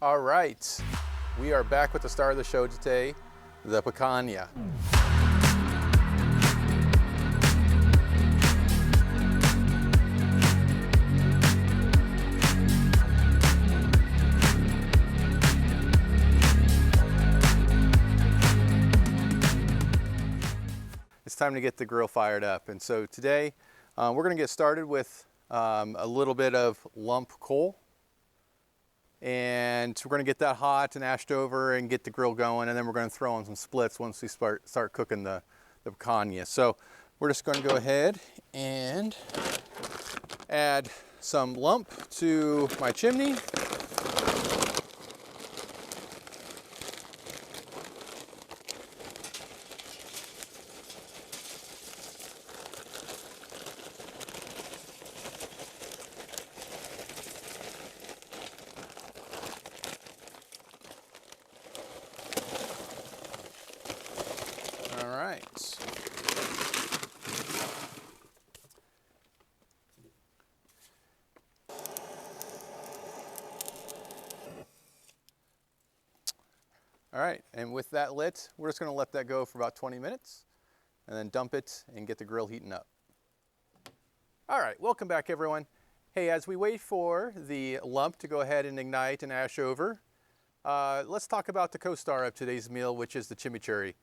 All right, we are back with the star of the show today, the picanha. It's time to get the grill fired up. And so today we're going to get started with a little bit of lump coal. And we're going to get that hot and ashed over and get the grill going. And then we're going to throw on some splits once we start cooking the picanha. So we're just going to go ahead and add some lump to my chimney. All right, and with that lit, we're just going to let that go for about 20 minutes and then dump it and get the grill heating up. All right, welcome back everyone. Hey, as we wait for the lump to go ahead and ignite and ash over, let's talk about the co-star of today's meal, which is the chimichurri.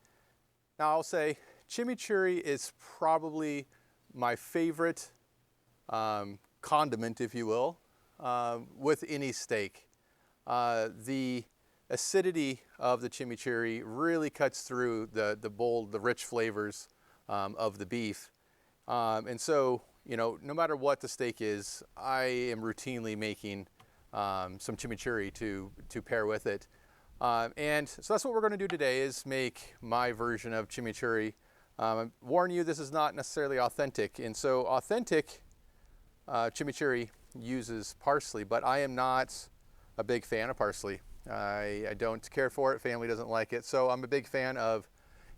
Now I'll say chimichurri is probably my favorite condiment, if you will, with any steak. The acidity of the chimichurri really cuts through the bold, the rich flavors of the beef. And so, you know, no matter what the steak is, I am routinely making some chimichurri to pair with it. And so that's what we're going to do today, is make my version of chimichurri. I warn you, this is not necessarily authentic. And so authentic chimichurri uses parsley, but I am not a big fan of parsley. I don't care for it, family doesn't like it. So I'm a big fan of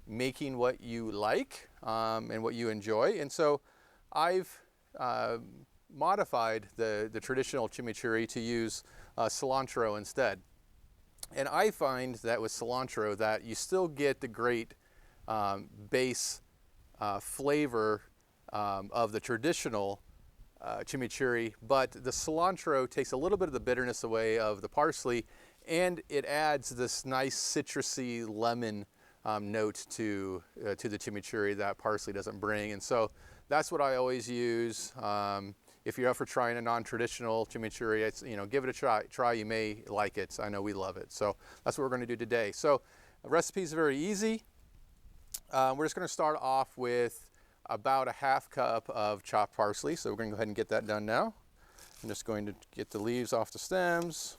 making what you like and what you enjoy. And so I've modified the traditional chimichurri to use cilantro instead. And I find that with cilantro that you still get the great base flavor of the traditional chimichurri, but the cilantro takes a little bit of the bitterness away of the parsley, and it adds this nice citrusy lemon note to the chimichurri that parsley doesn't bring. And so that's what I always use. If you're up for trying a non-traditional chimichurri, it's, you know, give it a try. You may like it. I know we love it. So that's what we're going to do today. So the recipe is very easy. We're just going to start off with about a half cup of chopped parsley. So we're going to go ahead and get that done now. I'm just going to get the leaves off the stems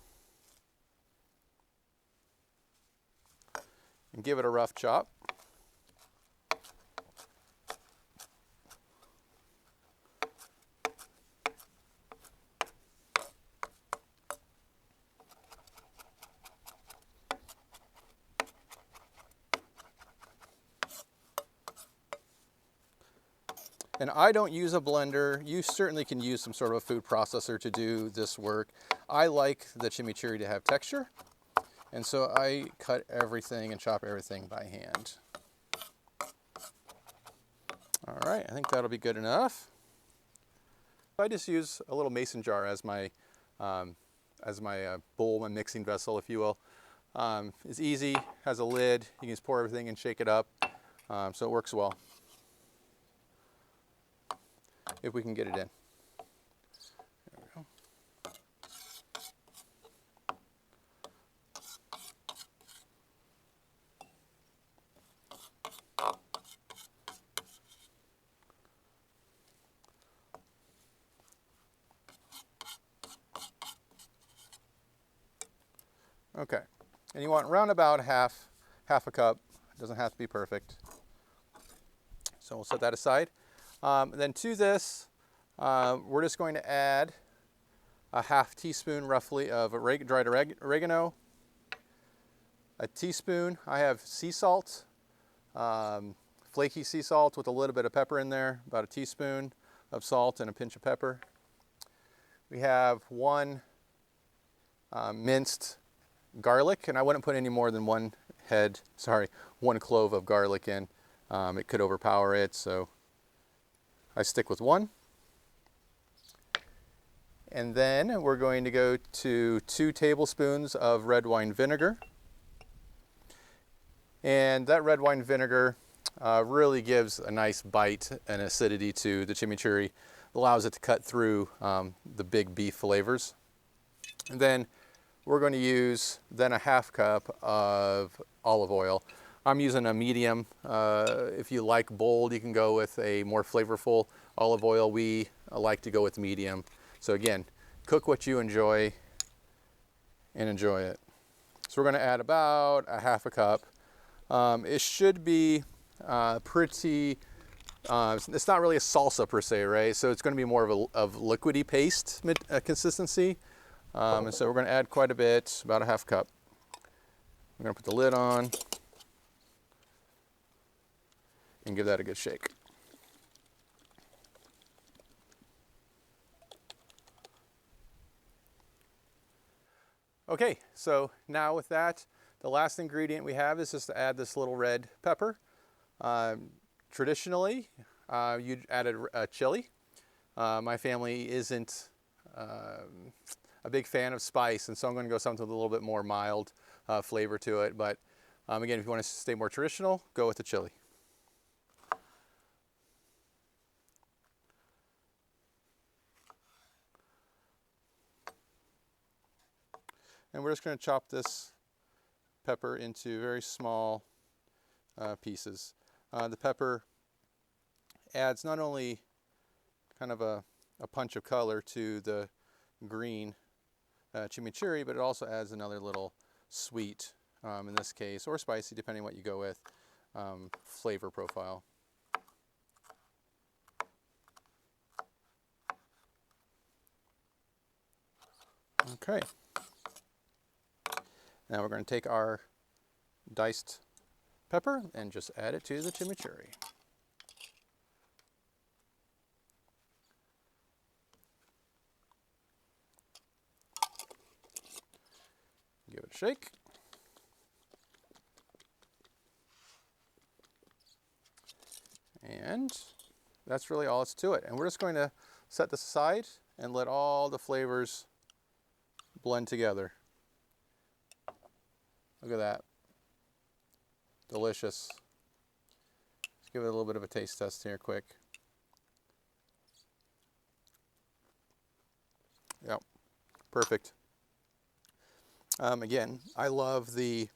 and give it a rough chop. And I don't use a blender. You certainly can use some sort of a food processor to do this work. I like the chimichurri to have texture, and so I cut everything and chop everything by hand. All right, I think that'll be good enough. I just use a little mason jar as my bowl, my mixing vessel, if you will. It's easy, has a lid. You can just pour everything and shake it up, so it works well. If we can get it in. There we go. Okay, and you want round about half a cup. It doesn't have to be perfect. So we'll set that aside. Then to this, we're just going to add a half teaspoon roughly of dried oregano, a teaspoon, I have sea salt, flaky sea salt with a little bit of pepper in there, about a teaspoon of salt and a pinch of pepper. We have one minced garlic, and I wouldn't put any more than one clove of garlic in. It could overpower it, so I stick with one. And then we're going to go to 2 tablespoons of red wine vinegar. And that red wine vinegar really gives a nice bite and acidity to the chimichurri. Allows it to cut through the big beef flavors. And then we're going to use then a 1/2 cup of olive oil. I'm using a medium. If you like bold, you can go with a more flavorful olive oil. We like to go with medium. So again, cook what you enjoy and enjoy it. So we're going to add about a 1/2 cup. It should be pretty, it's not really a salsa per se, right? So it's going to be more of liquidy paste consistency. And so we're going to add quite a bit, about a 1/2 cup. We're going to put the lid on and give that a good shake. Okay, so now with that, the last ingredient we have is just to add this little red pepper. Traditionally, you'd add a chili. My family isn't a big fan of spice, and so I'm going to go something with a little bit more mild flavor to it. But again, if you want to stay more traditional, go with the chili. And we're just going to chop this pepper into very small pieces. The pepper adds not only kind of a punch of color to the green chimichurri, but it also adds another little sweet, in this case, or spicy, depending on what you go with, flavor profile. Okay. Now we're going to take our diced pepper and just add it to the chimichurri. Give it a shake. And that's really all it's to it. And we're just going to set this aside and let all the flavors blend together. Look at that. Delicious. Let's give it a little bit of a taste test here quick. Yep, perfect. Again, I love the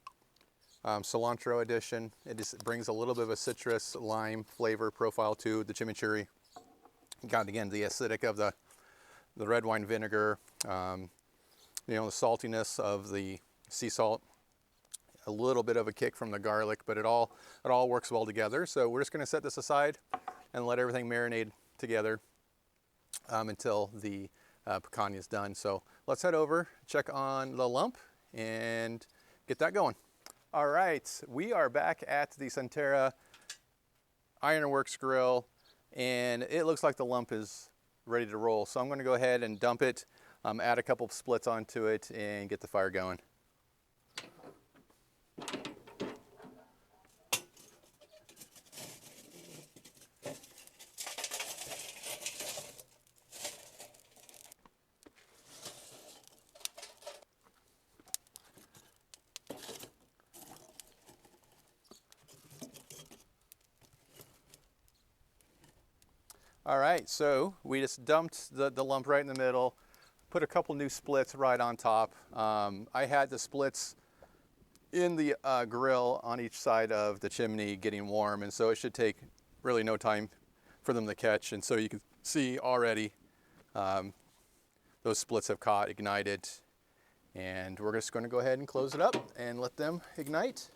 cilantro addition. It just brings a little bit of a citrus lime flavor profile to the chimichurri. Got, again, the acidic of the red wine vinegar, the saltiness of the sea salt, a little bit of a kick from the garlic, but it all works well together. So we're just going to set this aside and let everything marinate together until the picanha is done. So let's head over, check on the lump, and get that going. All right, we are back at the Sunterra Ironworks grill, and it looks like the lump is ready to roll. So I'm going to go ahead and dump it, add a couple of splits onto it, and get the fire going. All right, so we just dumped the lump right in the middle, put a couple new splits right on top. I had the splits in the grill on each side of the chimney getting warm, and so it should take really no time for them to catch. And so you can see already those splits have caught, ignited, and we're just going to go ahead and close it up and let them ignite,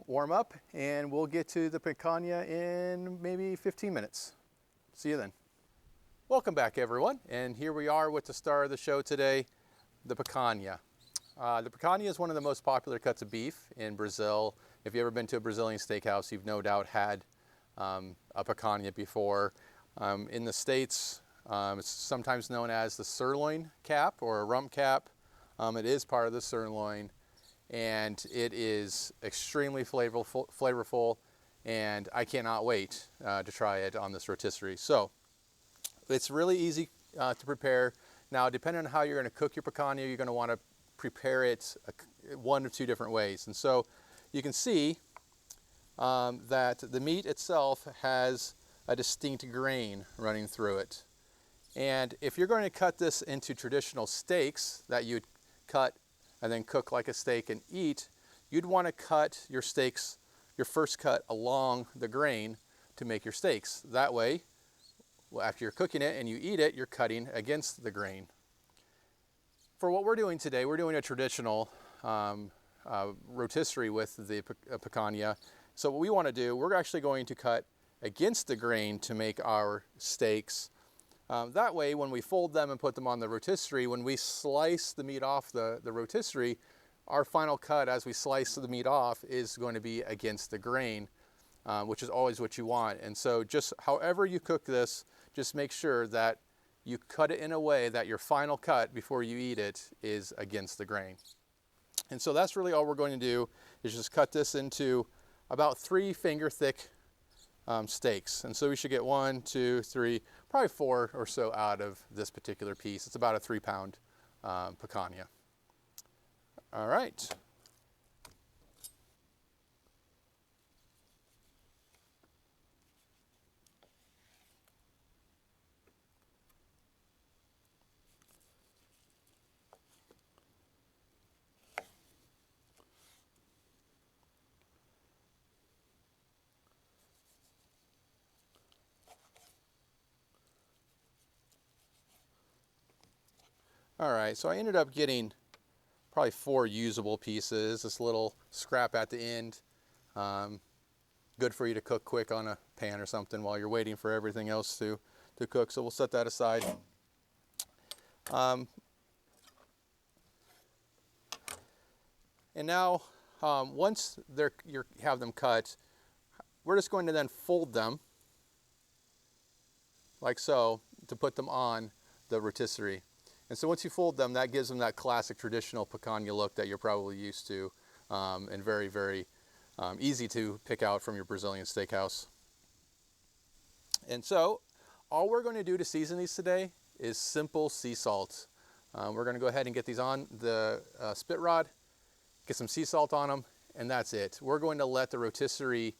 warm up, and we'll get to the picanha in maybe 15 minutes. See you then. Welcome back, everyone, and here we are with the star of the show today, the picanha. The picanha is one of the most popular cuts of beef in Brazil. If you've ever been to a Brazilian steakhouse, you've no doubt had a picanha before. In the States, it's sometimes known as the sirloin cap or a rump cap. It is part of the sirloin, and it is extremely flavorful, and I cannot wait to try it on this rotisserie. So it's really easy to prepare. Now, depending on how you're going to cook your picanha, you're going to want to prepare it one of two different ways. And so you can see that the meat itself has a distinct grain running through it. And if you're going to cut this into traditional steaks that you'd cut and then cook like a steak and eat, you'd want to cut your steaks, your first cut along the grain to make your steaks. That way, well, after you're cooking it and you eat it, you're cutting against the grain. For what we're doing today, we're doing a traditional rotisserie with the picanha. So what we want to do, we're actually going to cut against the grain to make our steaks. That way, when we fold them and put them on the rotisserie, when we slice the meat off the rotisserie, our final cut as we slice the meat off is going to be against the grain, which is always what you want. And so just however you cook this, just make sure that you cut it in a way that your final cut before you eat it is against the grain. And so that's really all we're going to do, is just cut this into about 3 finger thick steaks. And so we should get 1, 2, 3, probably 4 or so out of this particular piece. It's about a 3-pound picanha. All right. All right, so I ended up getting probably 4 usable pieces, this little scrap at the end. Good for you to cook quick on a pan or something while you're waiting for everything else to cook, so we'll set that aside. And now, once you have them cut, we're just going to then fold them, like so, to put them on the rotisserie. And so once you fold them, that gives them that classic traditional picanha look that you're probably used to, and very, very easy to pick out from your Brazilian steakhouse. And so all we're going to do to season these today is simple sea salt. We're going to go ahead and get these on the spit rod, get some sea salt on them, and that's it. We're going to let the rotisserie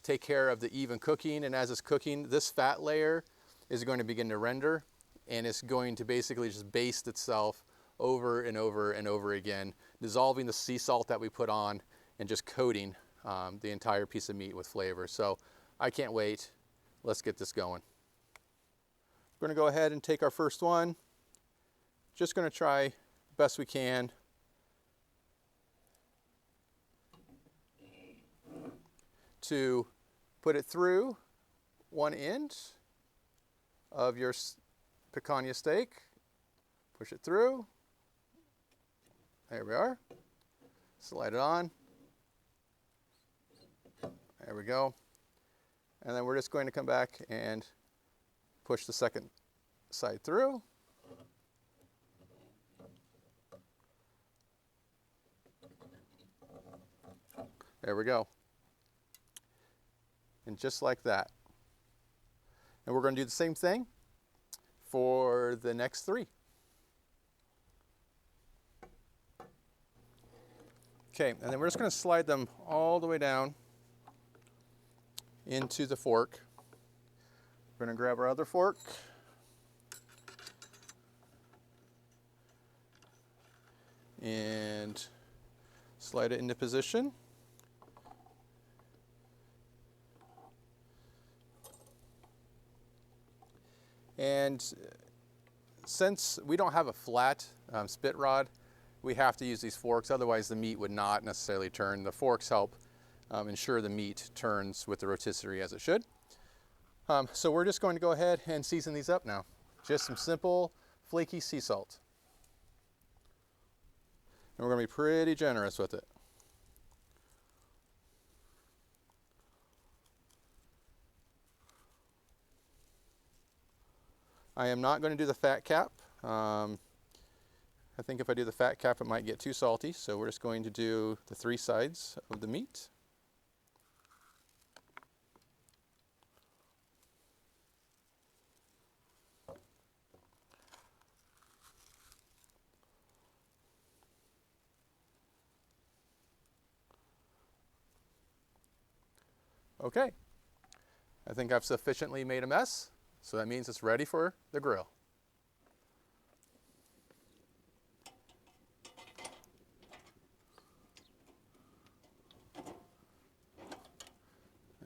take care of the even cooking, and as it's cooking, this fat layer is going to begin to render, and it's going to basically just baste itself over and over and over again, dissolving the sea salt that we put on and just coating the entire piece of meat with flavor. So I can't wait. Let's get this going. We're going to go ahead and take our first one. Just going to try the best we can to put it through one end of your picanha steak. Push it through. There we are. Slide it on. There we go. And then we're just going to come back and push the second side through. There we go. And just like that. And we're going to do the same thing for the next 3. Okay, and then we're just going to slide them all the way down into the fork. We're going to grab our other fork. And slide it into position. And since we don't have a flat spit rod, we have to use these forks, otherwise the meat would not necessarily turn. The forks help ensure the meat turns with the rotisserie as it should. So we're just going to go ahead and season these up now. Just some simple flaky sea salt. And we're going to be pretty generous with it. I am not going to do the fat cap. I I think if I do the fat cap, it might get too salty, so we're just going to do the 3 sides of the meat. Okay, I think I've sufficiently made a mess, so that means it's ready for the grill.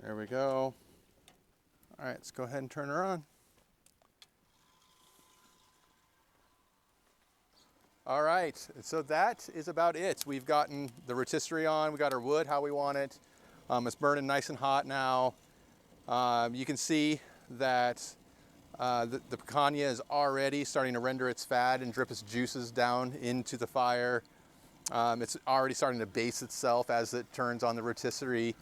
There we go. All right, let's go ahead and turn her on. All right, so that is about it. We've gotten the rotisserie on, we got our wood how we want it. It's burning nice and hot now. You can see that the picanha is already starting to render its fat and drip its juices down into the fire. It's already starting to base itself as it turns on the rotisserie.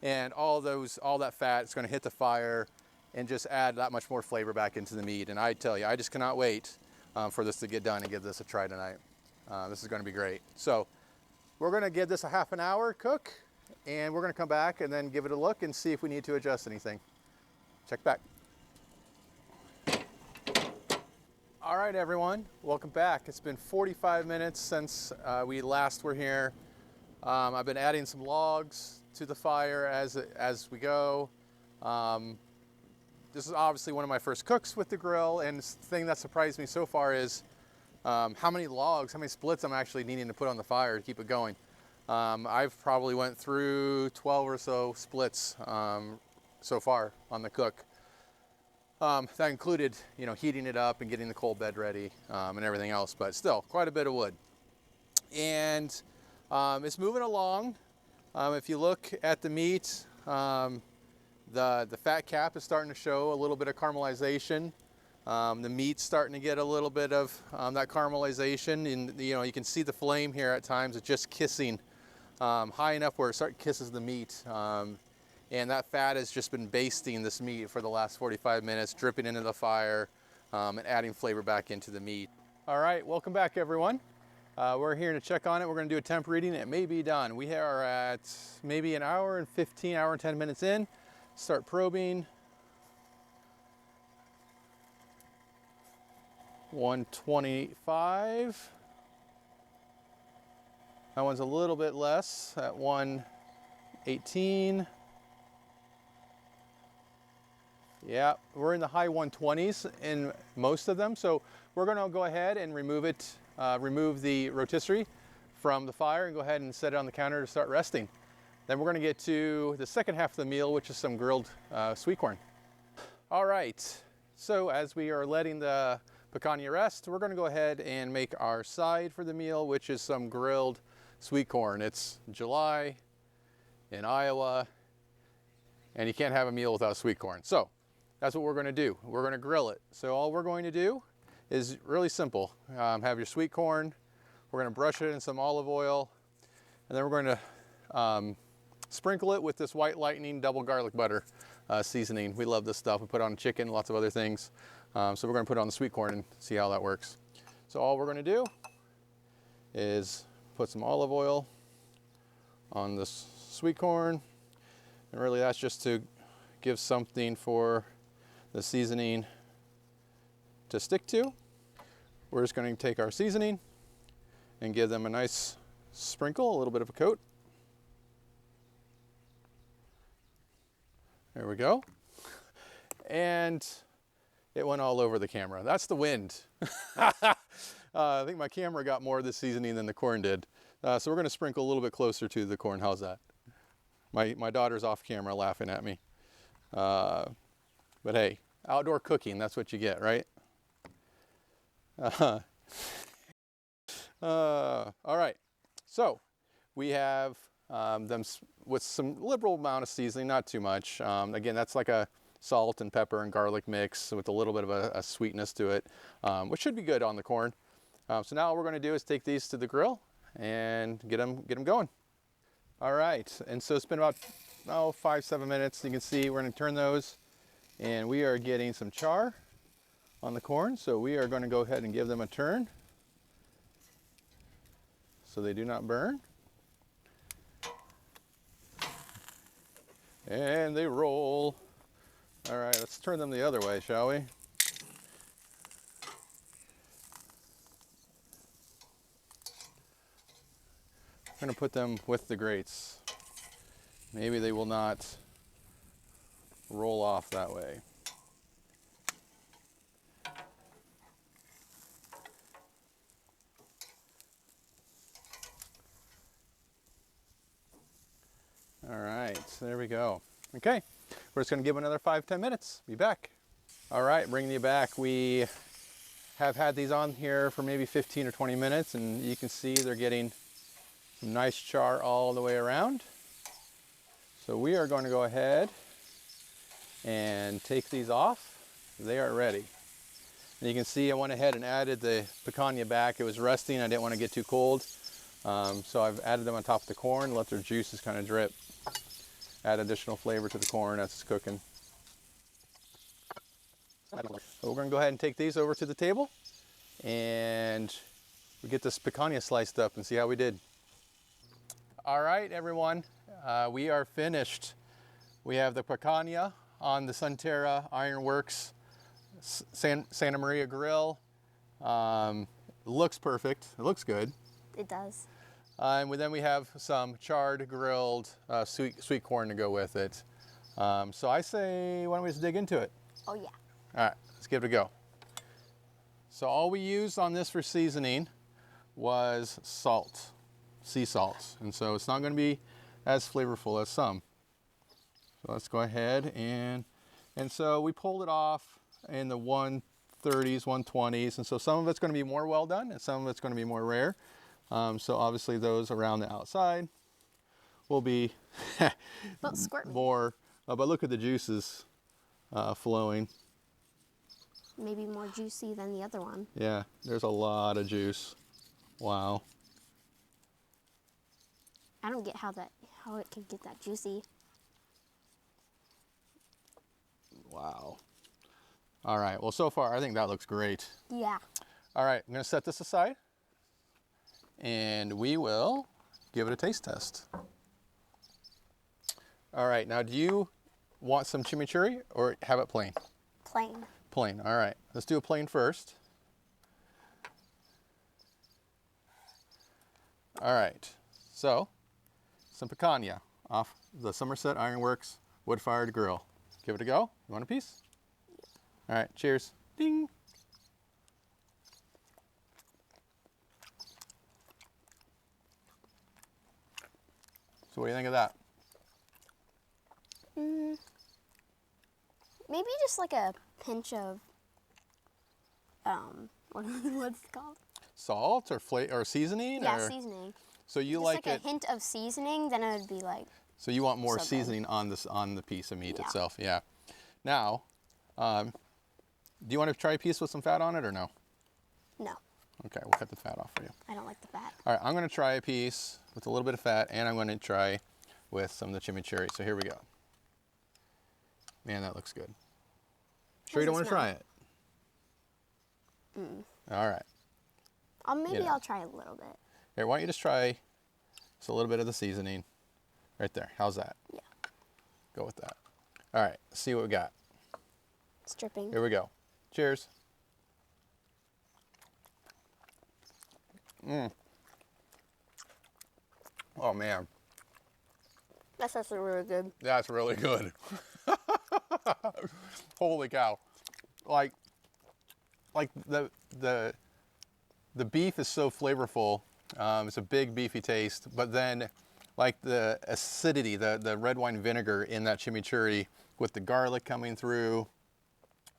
And all that fat is going to hit the fire and just add that much more flavor back into the meat. And I tell you, I just cannot wait for this to get done and give this a try tonight. This is going to be great. So we're going to give this a half an hour cook, and we're going to come back and then give it a look and see if we need to adjust anything. Check back. All right, everyone, welcome back. It's been 45 minutes since we last were here. I've been adding some logs to the fire as we go. This is obviously one of my first cooks with the grill, and the thing that surprised me so far is how many logs, how many splits I'm actually needing to put on the fire to keep it going. I've probably went through 12 or so splits so far on the cook. That included, heating it up and getting the coal bed ready and everything else, but still quite a bit of wood. And it's moving along. If you look at the meat, the fat cap is starting to show a little bit of caramelization. The meat's starting to get a little bit of that caramelization, and you can see the flame here at times. It's just kissing high enough where it kisses the meat. And that fat has just been basting this meat for the last 45 minutes, dripping into the fire and adding flavor back into the meat. All right, welcome back, everyone. We're here to check on it. We're going to do a temp reading. It may be done. We are at maybe an hour and 10 minutes in. Start probing. 125. That one's a little bit less at 118. Yeah, we're in the high 120s in most of them. So we're going to go ahead and remove the rotisserie from the fire and go ahead and set it on the counter to start resting. Then we're going to get to the second half of the meal, which is some grilled sweet corn. All right, so as we are letting the picanha rest, we're going to go ahead and make our side for the meal, which is some grilled sweet corn. It's July in Iowa, and you can't have a meal without sweet corn. So that's what we're going to do. We're going to grill it. So all we're going to do is really simple. Have your sweet corn. We're going to brush it in some olive oil, and then we're going to sprinkle it with this White Lightning double garlic butter seasoning. We love this stuff. We put it on chicken, lots of other things. So we're going to put it on the sweet corn and see how that works. So all we're going to do is put some olive oil on this sweet corn, and really that's just to give something for the seasoning to stick to. We're just going to take our seasoning and give them a nice sprinkle, a little bit of a coat. There we go. And it went all over the camera. That's the wind. I think my camera got more of the seasoning than the corn did. So we're going to sprinkle a little bit closer to the corn. How's that? My daughter's off camera laughing at me. But hey, outdoor cooking, that's what you get, right? All right, so we have them with some liberal amount of seasoning, not too much. Again, that's like a salt and pepper and garlic mix with a little bit of a sweetness to it, which should be good on the corn. So now what we're going to do is take these to the grill and get them going. All right, and so it's been about 5-7 minutes. You can see we're going to turn those, and we are getting some char on the corn. So we are going to go ahead and give them a turn. so they do not burn. And they roll. All right, let's turn them the other way, shall we? I'm going to put them with the grates. Maybe they will not roll off that way. All right, so there we go. Okay, we're just going to give another 5-10 minutes. Be back. All right, bringing you back. We have had these on here for maybe 15 or 20 minutes, and you can see they're getting some nice char all the way around. So we are going to go ahead and take these off. They are ready. And you can see I went ahead and added the picanha back. It was resting. I didn't want to get too cold. So I've added them on top of the corn, let their juices kind of drip. Add additional flavor to the corn as it's cooking. So we're going to go ahead and take these over to the table and we get this picanha sliced up and see how we did. All right, everyone, we are finished. We have the picanha on the Sunterra Ironworks Santa Maria grill. Looks perfect. It looks good. It does. And then we have some charred grilled sweet corn to go with it. So I say, why don't we just dig into it? Oh yeah. All right, let's give it a go. So all we used on this for seasoning was salt, sea salt. And so it's not going to be as flavorful as some. So let's go ahead and so we pulled it off in the 130s, 120s. And so some of it's going to be more well done and some of it's going to be more rare. So obviously those around the outside will be more, but look at the juices flowing. Maybe more juicy than the other one. Yeah, there's a lot of juice. Wow. I don't get how it can get that juicy. Wow. All right, well so far I think that looks great. Yeah. All right, I'm gonna set this aside and we will give it a taste test. All right, now do you want some chimichurri or have it plain? Plain. Plain, all right. Let's do a plain first. All right, so some picanha off the Somerset Ironworks wood-fired grill. Give it a go. You want a piece? All right, cheers. Ding. So what do you think of that? Maybe just like a pinch of, what's it called? Salt or seasoning? Yeah, or? seasoning. So you just like a hint of seasoning, then it would be like. So you want more so seasoning on the piece of meat yeah. itself, yeah. Now, do you want to try a piece with some fat on it or no? No. Okay, we'll cut the fat off for you. I don't like the fat. All right, I'm going to try a piece with a little bit of fat, and I'm going to try with some of the chimichurri. So here we go. Man, that looks good. Sure you don't want to try it? All right. Maybe I'll try a little bit. Here, why don't you just try just a little bit of the seasoning right there. How's that? Yeah. Go with that. All right, let's see what we got. It's dripping. Here we go. Cheers. Oh man. That's actually really good. That's really good. Holy cow. Like the beef is so flavorful. It's a big beefy taste, but then like the acidity, the red wine vinegar in that chimichurri with the garlic coming through.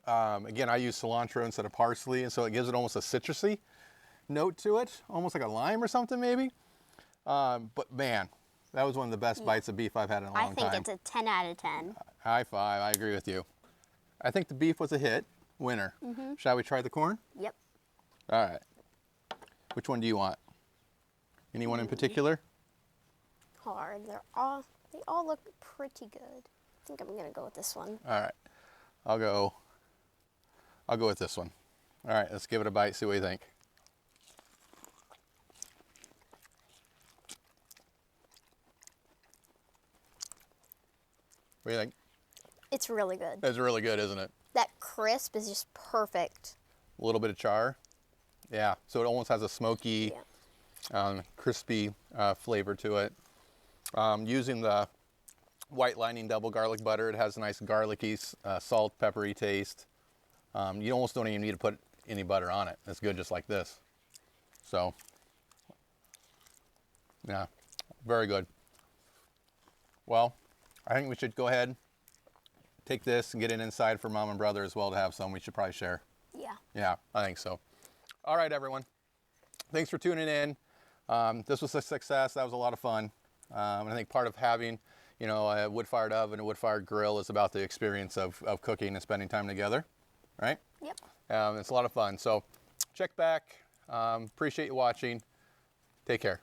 Again, I use cilantro instead of parsley, and so it gives it almost a citrusy note to it, almost like a lime or something maybe. But man, that was one of the best bites of beef I've had in a long time. I think it's a 10 out of 10. High five, I agree with you. I think the beef was a hit, winner. Shall we try the corn? Yep. All right. Which one do you want? Anyone in particular? Hard. They all look pretty good. I think I'm gonna go with this one. All right. I'll go with this one. All right, let's give it a bite, see what you think. What do you think? It's really good. It's really good, isn't it? That crisp is just perfect. A little bit of char. Yeah, so it almost has a smoky, crispy flavor to it. Using the white lining double garlic butter, it has a nice garlicky, salt, peppery taste. You almost don't even need to put any butter on it. It's good just like this. So, yeah, very good. Well, I think we should go ahead, take this and get it inside for mom and brother as well to have some. We should probably share. Yeah. Yeah, I think so. All right, everyone. Thanks for tuning in. This was a success. That was a lot of fun. And I think part of having, you know, a wood-fired oven, a wood-fired grill is about the experience of cooking and spending time together, right? Yep. It's a lot of fun. So check back. Appreciate you watching. Take care.